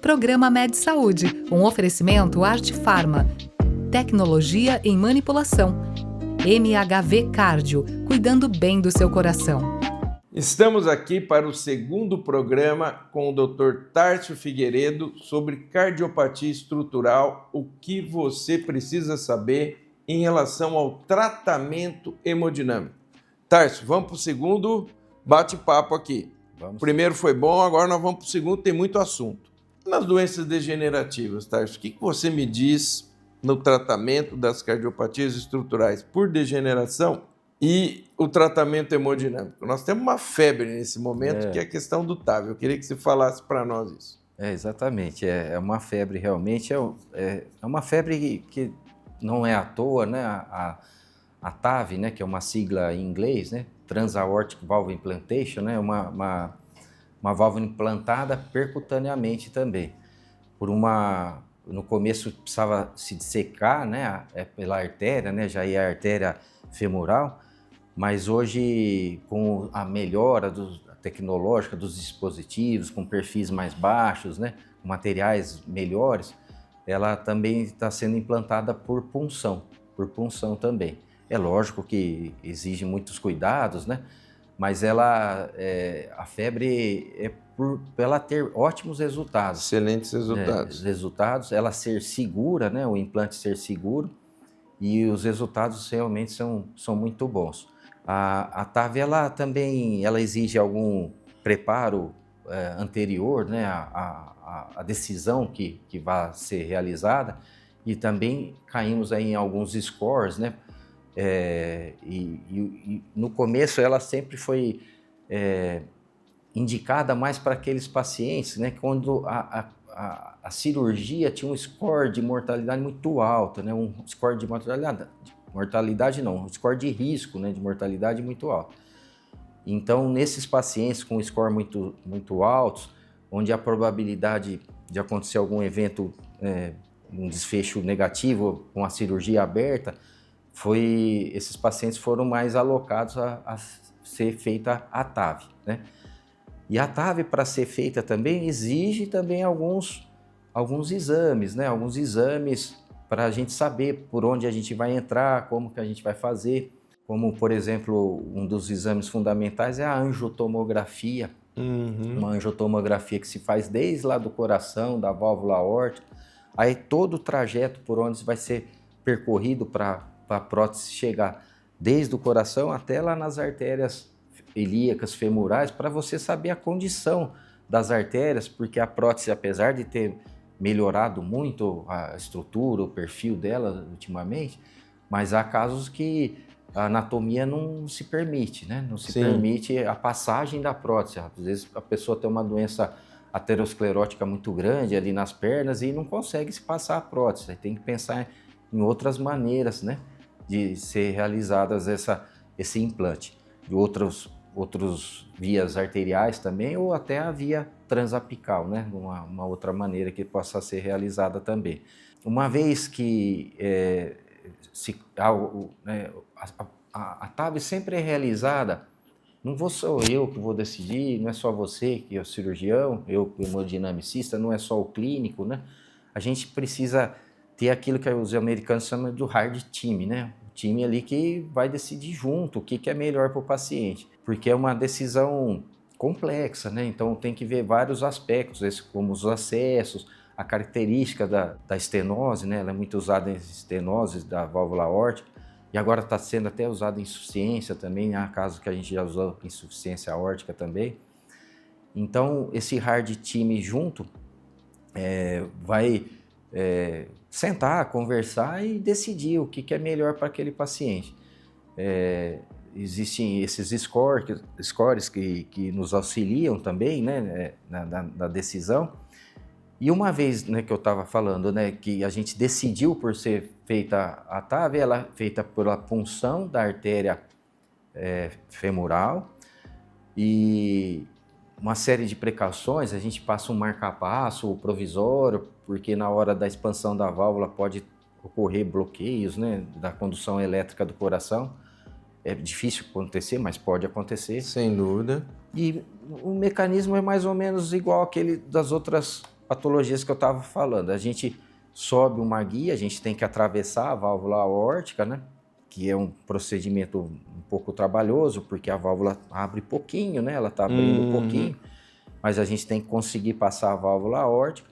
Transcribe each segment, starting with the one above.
Programa Med Saúde, um oferecimento Arte Farma. Tecnologia em manipulação. MHV Cardio, cuidando bem do seu coração. Estamos aqui para o segundo programa com o Dr. Tárcio Figueiredo sobre cardiopatia estrutural, o que você precisa saber em relação ao tratamento hemodinâmico. Tárcio, vamos para o segundo bate-papo aqui. O primeiro foi bom, agora nós vamos para o segundo, tem muito assunto. Nas doenças degenerativas, Tárcio, o que você me diz no tratamento das cardiopatias estruturais por degeneração e o tratamento hemodinâmico? Nós temos uma febre nesse momento, que é a questão do TAV. Eu queria que você falasse para nós isso. Exatamente. É uma febre realmente, é uma febre que não é à toa, né? A TAV, né, que é uma sigla em inglês, né? Transaortic Valve Implantation, né? Uma válvula implantada percutaneamente também. No começo precisava se dissecar, né, pela artéria, né, já ia a artéria femoral, mas hoje com a melhora tecnológica dos dispositivos, com perfis mais baixos, né, com materiais melhores, ela também está sendo implantada por punção também. É lógico que exige muitos cuidados, né, mas a febre é por ela ter ótimos resultados. Excelentes resultados. Ela ser segura, né, o implante ser seguro, e os resultados realmente são muito bons. A TAV, ela também exige algum preparo anterior, né, a decisão que vai ser realizada, e também caímos aí em alguns scores, né. E no começo ela sempre foi indicada mais para aqueles pacientes, né, quando a cirurgia tinha um score de mortalidade muito alto, né, um score de um score de risco, né, de mortalidade muito alto. Então, nesses pacientes com score muito, muito altos, onde a probabilidade de acontecer algum evento, um desfecho negativo com a cirurgia aberta, esses pacientes foram mais alocados a ser feita a TAV, né? E a TAV, para ser feita também, exige também alguns exames, né? Alguns exames para a gente saber por onde a gente vai entrar, como que a gente vai fazer. Como, por exemplo, um dos exames fundamentais é a angiotomografia. Uma angiotomografia que se faz desde lá do coração, da válvula aórtica. Aí todo o trajeto por onde vai ser percorrido para a prótese chegar desde o coração até lá nas artérias ilíacas, femorais, para você saber a condição das artérias, porque a prótese, apesar de ter melhorado muito a estrutura, o perfil dela ultimamente, mas há casos que a anatomia não se permite, né? Não se permite a passagem da prótese. Às vezes a pessoa tem uma doença aterosclerótica muito grande ali nas pernas e não consegue se passar a prótese. Aí tem que pensar em outras maneiras, né, de ser realizadas esse implante, de outros vias arteriais também, ou até a via transapical, né, uma outra maneira que possa ser realizada também. Uma vez que a TAV sempre é realizada, não sou eu que vou decidir, não é só você que é o cirurgião, eu que sou hemodinamicista, não é só o clínico, né? A gente precisa ter aquilo que os americanos chamam de hard team, né? O time ali que vai decidir junto o que é melhor para o paciente, porque é uma decisão complexa, né? Então tem que ver vários aspectos, como os acessos, a característica da estenose, né? Ela é muito usada em estenoses da válvula aórtica, e agora está sendo até usada em insuficiência também, há casos que a gente já usou insuficiência aórtica também. Então esse hard team junto vai sentar, conversar e decidir o que é melhor para aquele paciente. Existem esses scores que nos auxiliam também, né, na decisão. E uma vez, né, que eu estava falando, né, que a gente decidiu por ser feita a TAV, ela é feita pela punção da artéria femoral, e uma série de precauções, a gente passa um marca-passo provisório, porque na hora da expansão da válvula pode ocorrer bloqueios, né, da condução elétrica do coração. É difícil acontecer, mas pode acontecer. Sem dúvida. E o mecanismo é mais ou menos igual àquele das outras patologias que eu estava falando. A gente sobe uma guia, a gente tem que atravessar a válvula aórtica, né? Que é um procedimento um pouco trabalhoso, porque a válvula abre pouquinho, né? Ela está abrindo um pouquinho, mas a gente tem que conseguir passar a válvula aórtica.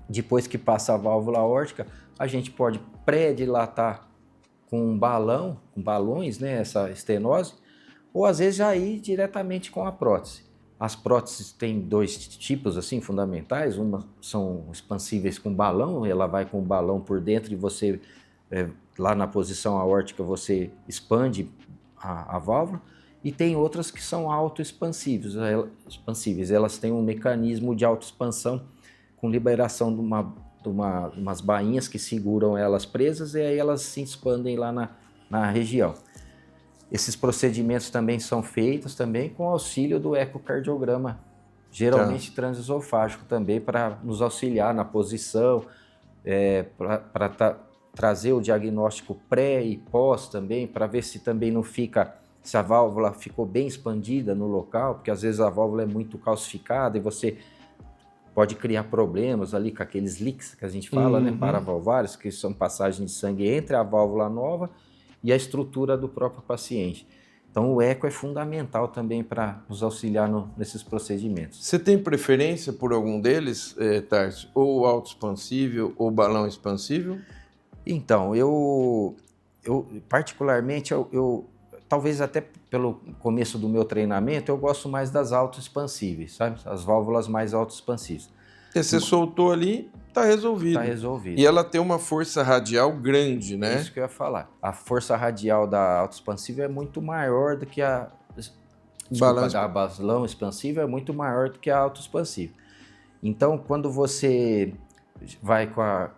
Depois que passa a válvula aórtica, a gente pode pré-dilatar com um balão, com balões, né? Essa estenose, ou às vezes já ir diretamente com a prótese. As próteses têm 2 tipos assim fundamentais, uma são expansíveis com balão, ela vai com o balão por dentro e você, lá na posição aórtica, você expande a válvula, e tem outras que são autoexpansíveis, elas têm um mecanismo de autoexpansão com liberação de umas bainhas que seguram elas presas e aí elas se expandem lá na região. Esses procedimentos também são feitos também com auxílio do ecocardiograma, geralmente transesofágico também, para nos auxiliar na posição, para trazer o diagnóstico pré e pós também, para ver se também não fica, se a válvula ficou bem expandida no local, porque às vezes a válvula é muito calcificada e você pode criar problemas ali com aqueles leaks que a gente fala, né, paravalvários, que são passagens de sangue entre a válvula nova e a estrutura do próprio paciente. Então o eco é fundamental também para nos auxiliar nesses procedimentos. Você tem preferência por algum deles, Tarso? Ou autoexpansível ou balão expansível? Então, eu particularmente, talvez até pelo começo do meu treinamento, eu gosto mais das autoexpansíveis, sabe? As válvulas mais autoexpansíveis. Você soltou ali, está resolvido. Está resolvido. E ela tem uma força radial grande, né? É isso que eu ia falar. A força radial da autoexpansível é muito maior do que a... da balão expansível é muito maior do que a autoexpansível. Então, quando você vai com a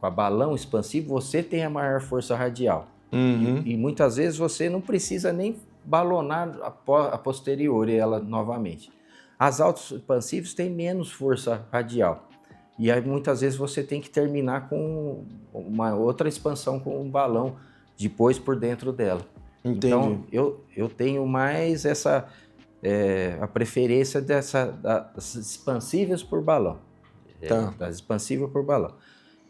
balão expansivo, você tem a maior força radial. E muitas vezes você não precisa nem balonar a posterior ela novamente. As autoexpansivas têm menos força radial. E aí muitas vezes você tem que terminar com uma outra expansão com um balão depois por dentro dela. Entendi. Então eu tenho mais a preferência das expansíveis por balão. Das expansivas por balão.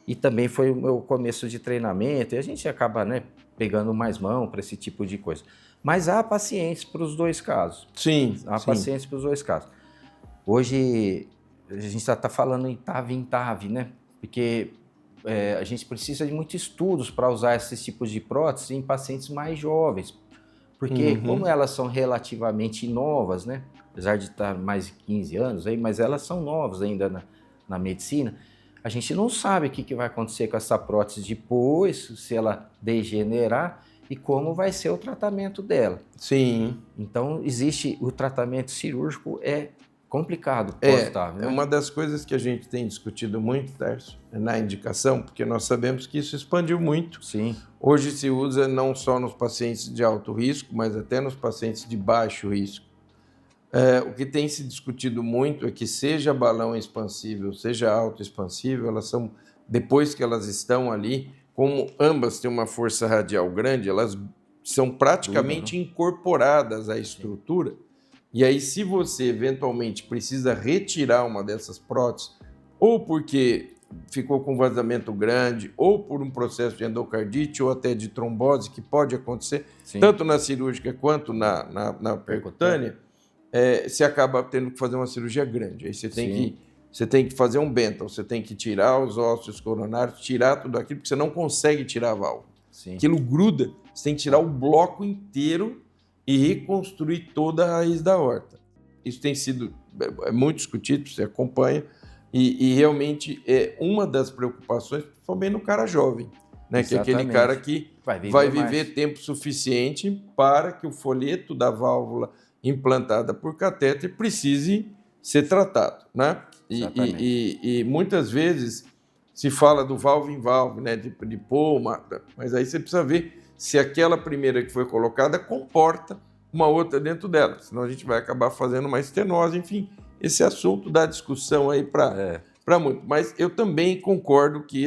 E também foi o meu começo de treinamento, e a gente acaba, né, pegando mais mão para esse tipo de coisa. Mas há pacientes para os dois casos. Sim. Pacientes para os dois casos. Hoje a gente está falando em TAV, né? Porque a gente precisa de muitos estudos para usar esses tipos de próteses em pacientes mais jovens. Porque como elas são relativamente novas, né? Apesar de estar mais de 15 anos, aí, mas elas são novas ainda na medicina, a gente não sabe o que vai acontecer com essa prótese depois, se ela degenerar, e como vai ser o tratamento dela. Sim. Então, o tratamento cirúrgico é complicado pós-TAV, né? É uma das coisas que a gente tem discutido muito, Tarso, na indicação, porque nós sabemos que isso expandiu muito. Sim. Hoje se usa não só nos pacientes de alto risco, mas até nos pacientes de baixo risco. O que tem se discutido muito é que seja balão expansível, seja autoexpansível, elas são, depois que elas estão ali, como ambas têm uma força radial grande, elas são praticamente incorporadas à estrutura. E aí, se você eventualmente precisa retirar uma dessas próteses, ou porque ficou com vazamento grande, ou por um processo de endocardite, ou até de trombose, que pode acontecer, tanto na cirúrgica quanto na percutânea, você acaba tendo que fazer uma cirurgia grande. Aí você tem que fazer um Bentall, você tem que tirar os ósseos coronários, tirar tudo aquilo, porque você não consegue tirar a válvula. Sim. Aquilo gruda, você tem que tirar o bloco inteiro e reconstruir toda a raiz da aorta. Isso tem sido muito discutido, você acompanha, e realmente é uma das preocupações, principalmente no cara jovem, né? Que é aquele cara que vai viver tempo suficiente para que o folheto da válvula implantada por catéter precise ser tratado, né? E muitas vezes se fala do valve em valve, né? De poma, mas aí você precisa ver se aquela primeira que foi colocada comporta uma outra dentro dela, senão a gente vai acabar fazendo uma estenose, enfim, esse assunto dá discussão aí para muito. Mas eu também concordo que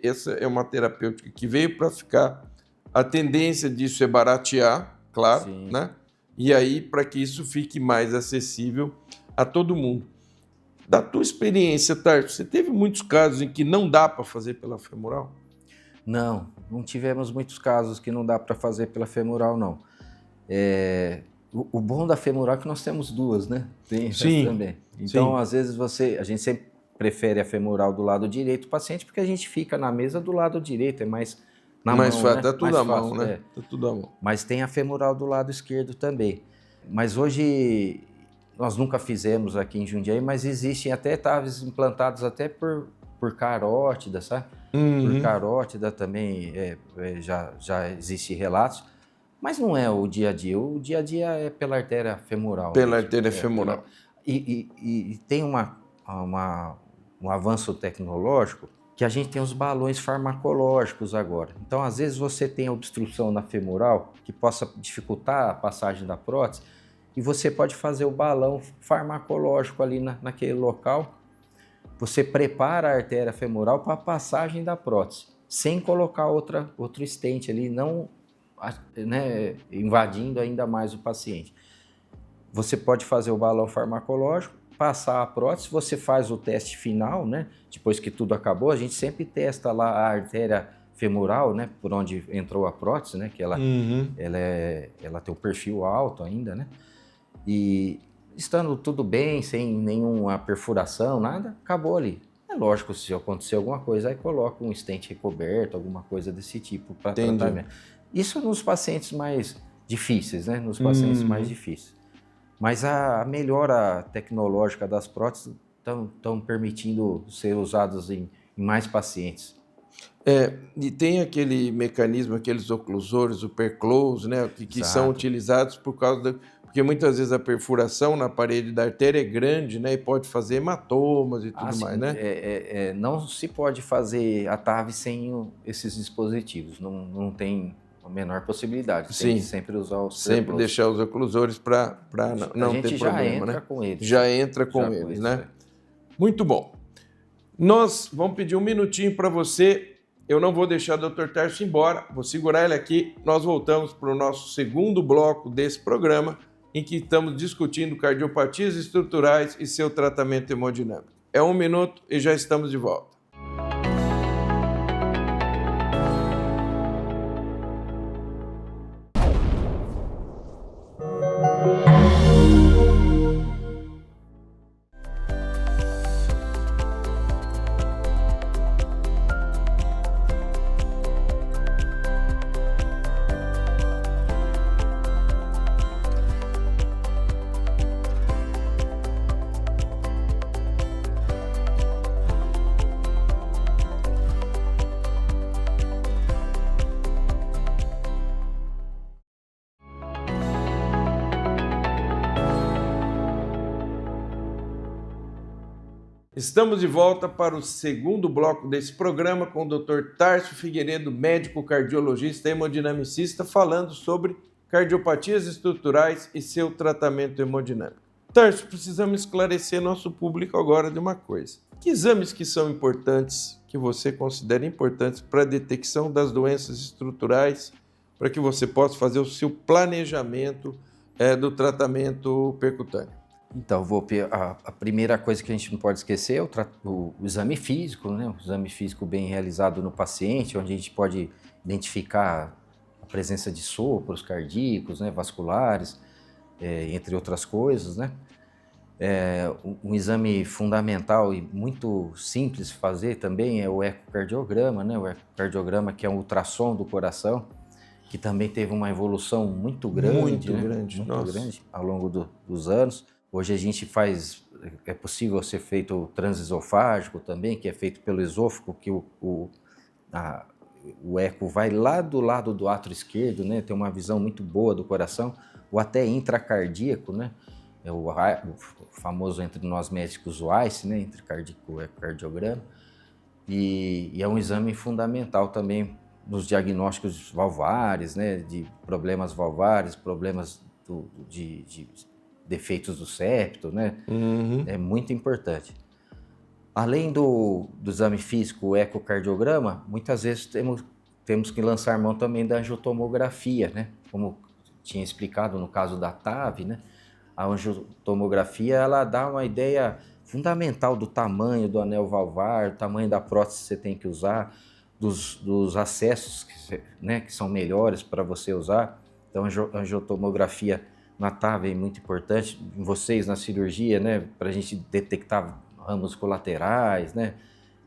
essa é uma terapêutica que veio para ficar. A tendência disso é baratear, claro, né? E aí para que isso fique mais acessível a todo mundo. Da tua experiência, Tarso, você teve muitos casos em que não dá para fazer pela femoral? Não tivemos muitos casos que não dá para fazer pela femoral, não. O bom da femoral é que nós temos duas, né? Tem Sim, também. Então, sim. às vezes, a gente sempre prefere a femoral do lado direito do paciente, porque a gente fica na mesa do lado direito, é mais na Mais mão, fácil, né? tá tudo Mais à mão, fácil, né? Tá tudo à mão. Mas tem a femoral do lado esquerdo também. Mas hoje, nós nunca fizemos aqui em Jundiaí, mas existem até TAVs implantados até por carótida, sabe? Por carótida também já existe relatos, mas não é o dia a dia. O dia a dia é pela artéria femoral. Pela artéria femoral. E tem um avanço tecnológico que a gente tem os balões farmacológicos agora. Então, às vezes, você tem obstrução na femoral que possa dificultar a passagem da prótese e você pode fazer o balão farmacológico ali naquele local. Você prepara a artéria femoral para a passagem da prótese, sem colocar outro stent ali, não, né, invadindo ainda mais o paciente. Você pode fazer o balão farmacológico, passar a prótese, você faz o teste final, né? Depois que tudo acabou, a gente sempre testa lá a artéria femoral, né? Por onde entrou a prótese, né? Que ela tem um perfil alto ainda, né? E estando tudo bem, sem nenhuma perfuração, nada, acabou ali. É lógico, se acontecer alguma coisa, aí coloca um stent recoberto, alguma coisa desse tipo para tratamento. Isso nos pacientes mais difíceis, né? Nos pacientes mais difíceis. Mas a melhora tecnológica das próteses estão permitindo ser usadas em mais pacientes. E tem aquele mecanismo, aqueles oclusores, o perclose, né, que são utilizados porque muitas vezes a perfuração na parede da artéria é grande, né, e pode fazer hematomas e tudo mais, né? Não se pode fazer a TAV sem esses dispositivos, não tem a menor possibilidade. Tem que sempre usar os sempre deixar os oclusores para não ter problema, né? Com eles. Já entra com eles, né? Muito bom. Nós vamos pedir um minutinho para você. Eu não vou deixar o Dr. Tarso embora, vou segurar ele aqui. Nós voltamos para o nosso segundo bloco desse programa, em que estamos discutindo cardiopatias estruturais e seu tratamento hemodinâmico. É 1 minuto e já estamos de volta. Estamos de volta para o segundo bloco desse programa com o Dr. Tarso Figueiredo, médico cardiologista e hemodinamicista, falando sobre cardiopatias estruturais e seu tratamento hemodinâmico. Tarso, precisamos esclarecer nosso público agora de uma coisa. Que exames que são importantes, que você considera importantes para a detecção das doenças estruturais, para que você possa fazer o seu planejamento do tratamento percutâneo? Então, a primeira coisa que a gente não pode esquecer é o exame físico, né? O exame físico bem realizado no paciente, onde a gente pode identificar a presença de sopros cardíacos, né? Vasculares, entre outras coisas, né? Um exame fundamental e muito simples de fazer também é o ecocardiograma, né? O ecocardiograma, que é um ultrassom do coração, que também teve uma evolução muito grande, muito grande ao longo dos anos. Hoje a gente é possível ser feito o transesofágico também, que é feito pelo esôfago, que o eco vai lá do lado do átrio esquerdo, né? Tem uma visão muito boa do coração, ou até intracardíaco, né? É o famoso entre nós médicos o ICE, né? Intracardíaco ecocardiograma. E é um exame fundamental também nos diagnósticos valvares, né? De problemas valvares, problemas de defeitos do septo, né? É muito importante. Além do exame físico, o ecocardiograma, muitas vezes temos que lançar mão também da angiotomografia, né? Como tinha explicado no caso da TAV, né? A angiotomografia, ela dá uma ideia fundamental do tamanho do anel valvar, o tamanho da prótese que você tem que usar, dos acessos né, que são melhores para você usar. Então a angiotomografia na TAV é muito importante, vocês na cirurgia, né, para a gente detectar ramos colaterais, né,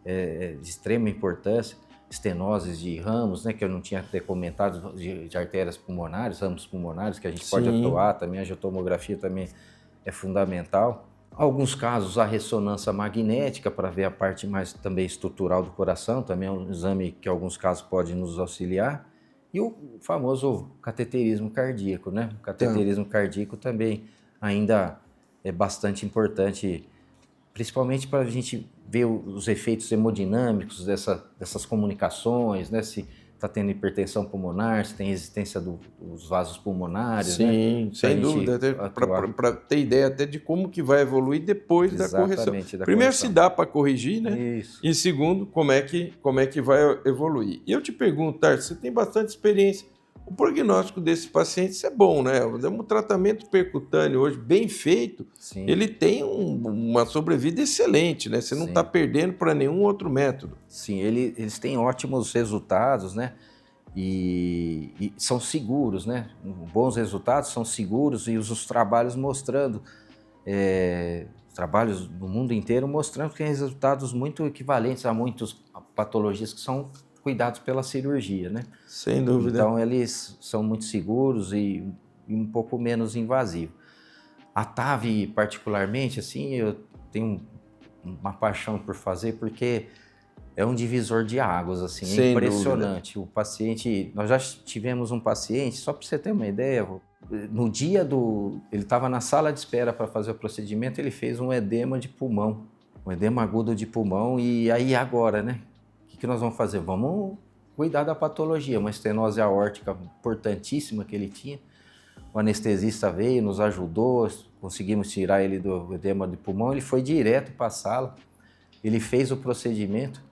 de extrema importância, estenoses de ramos, né, que eu não tinha até comentado, de artérias pulmonares, ramos pulmonares, que a gente pode atuar também, a angiotomografia também é fundamental. Alguns casos a ressonância magnética para ver a parte mais também estrutural do coração, também é um exame que em alguns casos pode nos auxiliar. E o famoso cateterismo cardíaco, né? O cateterismo cardíaco também ainda é bastante importante, principalmente para a gente ver os efeitos hemodinâmicos dessas comunicações, né? Se está tendo hipertensão pulmonar, se tem resistência dos vasos pulmonares. Sim, né? sem dúvida. Para ter ideia até de como que vai evoluir depois da correção. Primeiro, se dá para corrigir, né? Isso. E segundo, como é que vai evoluir. E eu te pergunto, Tarso, você tem bastante experiência. O prognóstico desses pacientes é bom, né? Um tratamento percutâneo hoje bem feito, Sim. ele tem uma sobrevida excelente, né? Você não está perdendo para nenhum outro método. Sim, eles têm ótimos resultados, né? E são seguros, né? Bons resultados, são seguros e os trabalhos mostrando, trabalhos no mundo inteiro mostrando que tem resultados muito equivalentes a muitas patologias que são cuidados pela cirurgia, né? Sem dúvida. Então, eles são muito seguros e um pouco menos invasivos. A TAV, particularmente, assim, eu tenho uma paixão por fazer, porque é um divisor de águas, assim, é impressionante. O paciente, nós já tivemos um paciente, só para você ter uma ideia, no dia ele estava na sala de espera para fazer o procedimento, ele fez um edema de pulmão, um edema agudo de pulmão, e aí agora, né? O que nós vamos fazer? Vamos cuidar da patologia, uma estenose aórtica importantíssima que ele tinha. O anestesista veio, nos ajudou, conseguimos tirar ele do edema de pulmão, ele foi direto para a sala, ele fez o procedimento.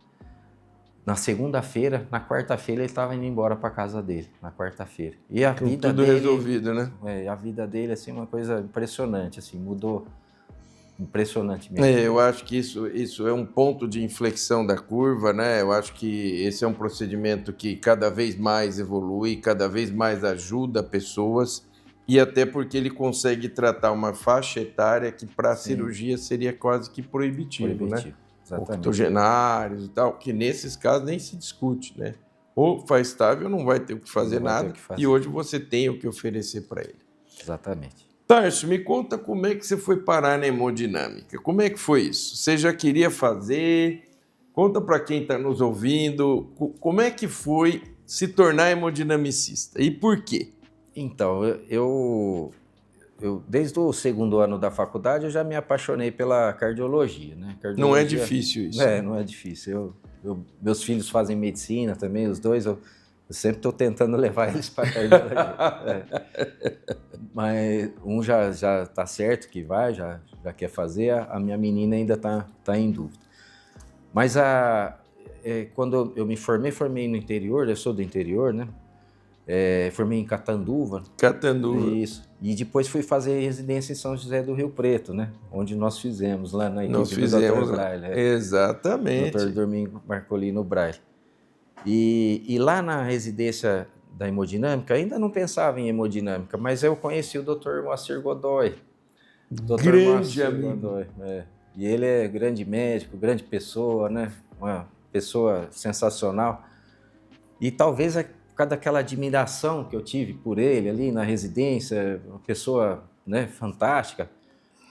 Na segunda-feira, na quarta-feira ele estava indo embora para casa dele, na quarta-feira. E a vida tudo dele, resolvido, né? A vida dele, assim, uma coisa impressionante, assim, mudou. Impressionante mesmo. Eu acho que isso é um ponto de inflexão da curva, né? Eu acho que esse é um procedimento que cada vez mais evolui, cada vez mais ajuda pessoas, e até porque ele consegue tratar uma faixa etária que para a cirurgia seria quase que proibitivo, né? Exatamente. Octogenários e tal, que nesses casos nem se discute, né? Ou faz estável ou não vai ter o que fazer nada, e hoje você tem o que oferecer para ele. Exatamente. Tarso, me conta como é que você foi parar na hemodinâmica. Como é que foi isso? Você já queria fazer? Conta para quem está nos ouvindo, como é que foi se tornar hemodinamicista e por quê? Então, eu desde o segundo ano da faculdade eu já me apaixonei pela cardiologia, né? Não é difícil isso. Não é difícil. Meus filhos fazem medicina também, os dois, eu sempre estou tentando levar eles para a cardiologia. Mas um já está certo que vai, já quer fazer, a minha menina ainda está em dúvida. Mas quando eu me formei no interior, eu sou do interior, né? Formei em Catanduva. Isso. E depois fui fazer residência em São José do Rio Preto, né? Onde nós fizemos lá na equipe do Dr. Braille. Exatamente. Dr. Domingo Marcolino Braille. E lá na residência da hemodinâmica, ainda não pensava em hemodinâmica, mas eu conheci o Dr. Moacir Godoy. Grande amigo. Godoy, E ele é grande médico, grande pessoa, né? Uma pessoa sensacional. E talvez por causa daquela admiração que eu tive por ele ali na residência, uma pessoa, né, fantástica,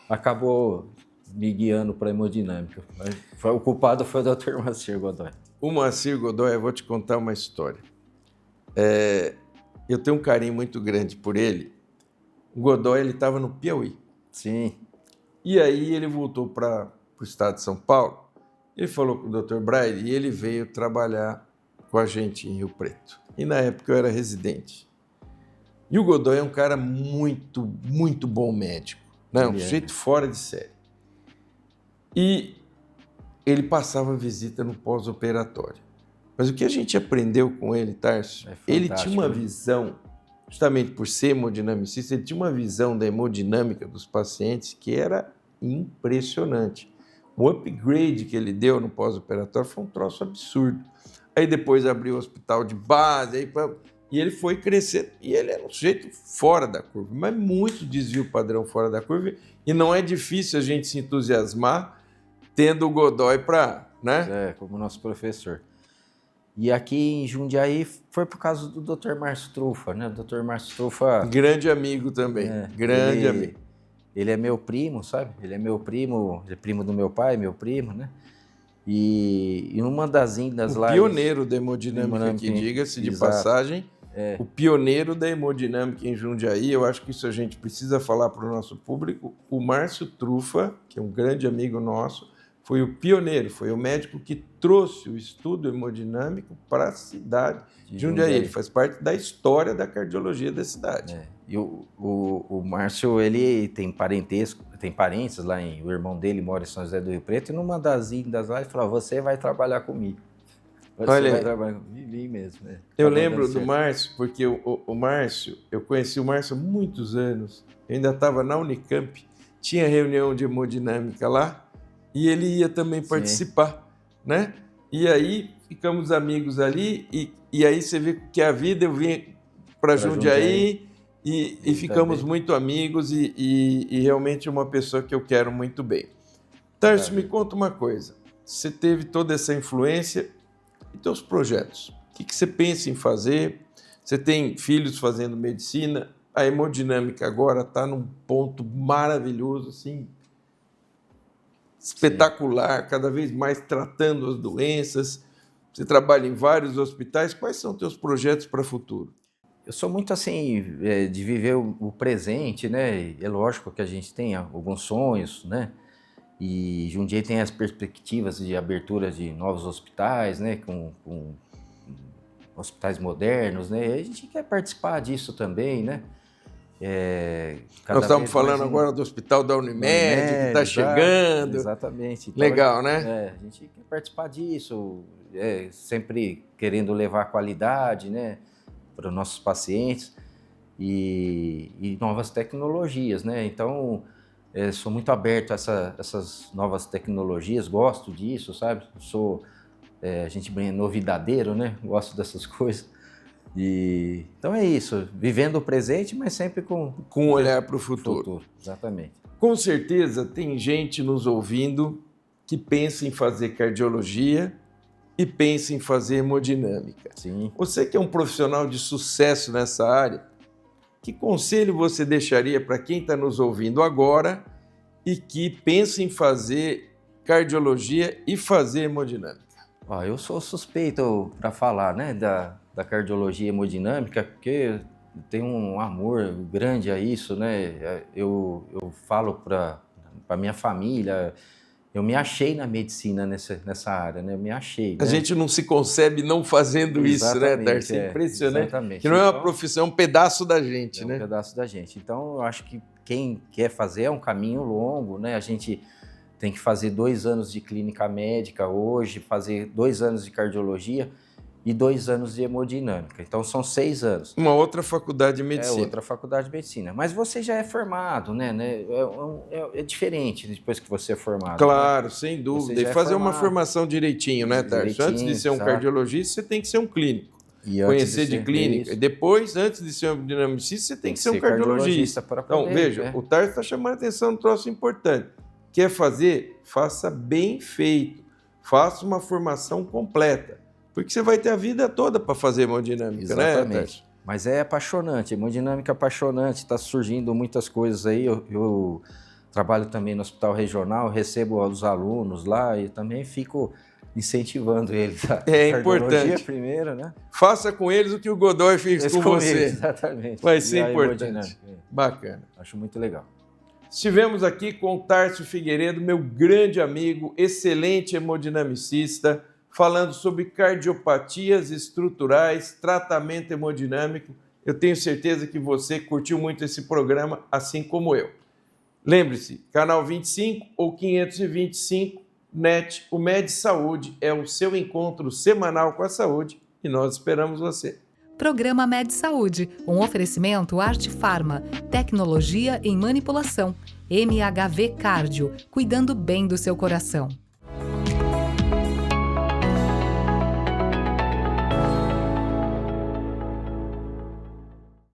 acabou me guiando para a hemodinâmica. O culpado foi o Dr. Moacir Godoy. O Moacir Godoy, eu vou te contar uma história. Eu tenho um carinho muito grande por ele. O Godoy, ele estava no Piauí. Sim. E aí ele voltou para o estado de São Paulo, ele falou com o Dr. Braille e ele veio trabalhar com a gente em Rio Preto. E na época eu era residente. E o Godoy é um cara muito, muito bom médico, né? Um sujeito fora de série. E ele passava visita no pós-operatório. Mas o que a gente aprendeu com ele, Tarso, ele tinha uma visão, justamente por ser hemodinamicista, ele tinha uma visão da hemodinâmica dos pacientes que era impressionante. O upgrade que ele deu no pós-operatório foi um troço absurdo. Aí depois abriu o hospital de base, e ele foi crescendo. E ele era um sujeito fora da curva, mas muito desvio padrão fora da curva. E não é difícil a gente se entusiasmar tendo o Godoy para, né? Como nosso professor. E aqui em Jundiaí foi por causa do Dr. Márcio Trufa, né? O Dr. Márcio Trufa... Grande amigo também, grande amigo. Ele é meu primo, sabe? Ele é meu primo, ele é primo do meu pai, meu primo, né? E uma das indas lá... Pioneiro da hemodinâmica, que diga-se de passagem. O pioneiro da hemodinâmica em Jundiaí, eu acho que isso a gente precisa falar para o nosso público. O Márcio Trufa, que é um grande amigo nosso, foi o pioneiro, foi o médico que trouxe o estudo hemodinâmico para a cidade de Jundiaí. Ele faz parte da história da cardiologia da cidade. E o Márcio, ele tem parentesco, tem parentes lá, o irmão dele mora em São José do Rio Preto, e numa das indas lá ele falou, você vai trabalhar comigo. Olha, vai trabalhar comigo mesmo. Eu lembro do Márcio, porque o Márcio, eu conheci o Márcio há muitos anos, eu ainda estava na Unicamp, tinha reunião de hemodinâmica lá, e ele ia também participar, né? E aí ficamos amigos ali, e aí você vê que a vida, eu vim para Jundiaí e ficamos muito amigos, e realmente uma pessoa que eu quero muito bem. Tárcio, me conta uma coisa, você teve toda essa influência e teus projetos, o que você pensa em fazer? Você tem filhos fazendo medicina, a hemodinâmica agora está num ponto maravilhoso, assim, espetacular, cada vez mais tratando as doenças. Você trabalha em vários hospitais. Quais são teus projetos para o futuro? Eu sou muito assim, de viver o presente, né? É lógico que a gente tem alguns sonhos, né? E Jundiaí tem as perspectivas de abertura de novos hospitais, né? Com hospitais modernos, né? E a gente quer participar disso também, né? Nós estamos falando agora do Hospital da Unimed, que está chegando. Exatamente. Então, legal, né? A gente quer participar disso, sempre querendo levar qualidade, né, para os nossos pacientes e novas tecnologias, né? Então, sou muito aberto a essas novas tecnologias, gosto disso, sabe? A gente é novidadeiro, né? Gosto dessas coisas. Então é isso, vivendo o presente, mas sempre com um olhar para o futuro. Exatamente. Com certeza tem gente nos ouvindo que pensa em fazer cardiologia e pensa em fazer hemodinâmica. Sim. Você que é um profissional de sucesso nessa área, que conselho você deixaria para quem está nos ouvindo agora e que pensa em fazer cardiologia e fazer hemodinâmica? Eu sou suspeito para falar, né, da cardiologia hemodinâmica, porque tenho um amor grande a isso, né? Eu falo para minha família, eu me achei na medicina nessa área, né? Eu me achei. A gente não se concebe não fazendo isso, né, Tárcio? É impressionante. Exatamente. Que não é uma profissão, é um pedaço da gente, né? É um pedaço da gente. Então, eu acho que quem quer fazer é um caminho longo, né? A gente tem que fazer 2 anos de clínica médica hoje, fazer 2 anos de cardiologia e 2 anos de hemodinâmica. Então, são 6 anos. Uma outra faculdade de medicina. Outra faculdade de medicina. Mas você já é formado, né? É diferente depois que você é formado. Claro, né? Sem dúvida. E fazer uma formação direitinho, né, Tárcio? Antes de ser um cardiologista, você tem que ser um clínico. Conhecer de clínica. E depois, antes de ser um dinamicista, você tem que ser um cardiologista. Então, veja, o Tárcio está chamando a atenção de um troço importante. Quer fazer? Faça bem feito. Faça uma formação completa. Porque você vai ter a vida toda para fazer hemodinâmica, exatamente, né, Tárcio? Mas é apaixonante, hemodinâmica é apaixonante, está surgindo muitas coisas aí. Eu trabalho também no hospital regional, recebo os alunos lá e também fico incentivando eles. É importante. Primeiro, né? Faça com eles o que o Godoy fez com você. Exatamente. Vai ser importante. Bacana. Acho muito legal. Estivemos aqui com o Tárcio Figueiredo, meu grande amigo, excelente hemodinamicista, falando sobre cardiopatias estruturais, tratamento hemodinâmico. Eu tenho certeza que você curtiu muito esse programa, assim como eu. Lembre-se, canal 25 ou 525, NET, o Med Saúde é o seu encontro semanal com a saúde e nós esperamos você. Programa Med Saúde, um oferecimento Arte Farma, tecnologia em manipulação. MHV Cardio, cuidando bem do seu coração.